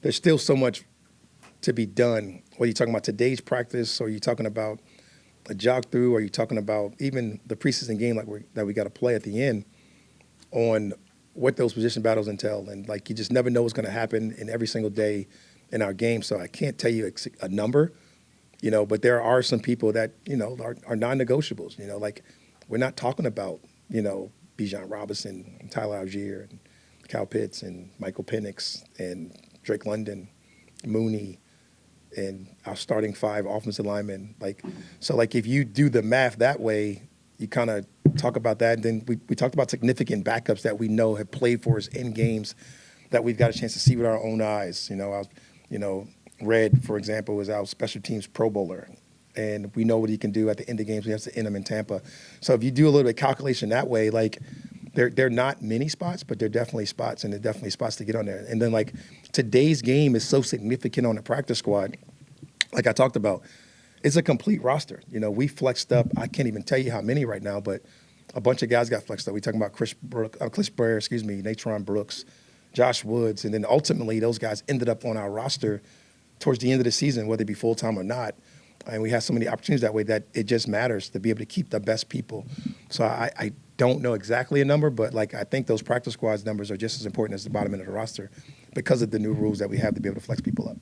there's still so much to be done. Whether you're talking about today's practice, or you're talking about a jog through, or you're talking about even the preseason game that we got to play at the end, on what those position battles entail. And like, you just never know what's going to happen in every single day in our game. So I can't tell you a number, but there are some people that, are non-negotiables. Like, we're not talking about, Bijan Robinson, and Tyler Algier, and Kyle Pitts, and Michael Penix, and Drake London, Mooney, and our starting 5 offensive linemen. So if you do the math that way, you kind of talk about that. And then we talked about significant backups that we know have played for us in games that we've got a chance to see with our own eyes. Red, for example, is our special teams Pro Bowler. And we know what he can do at the end of games. We have to end him in Tampa. So if you do a little bit of calculation that way, they're not many spots, but they're definitely spots, and they're definitely spots to get on there. And then, today's game is so significant on the practice squad. Like I talked about, it's a complete roster. We flexed up. I can't even tell you how many right now, but a bunch of guys got flexed up. We're talking about Chris Blair, Natron Brooks, Josh Woods, and then ultimately those guys ended up on our roster towards the end of the season, whether it be full-time or not. And we have so many opportunities that way that it just matters to be able to keep the best people. So I don't know exactly a number, but I think those practice squads numbers are just as important as the bottom end of the roster because of the new rules that we have to be able to flex people up.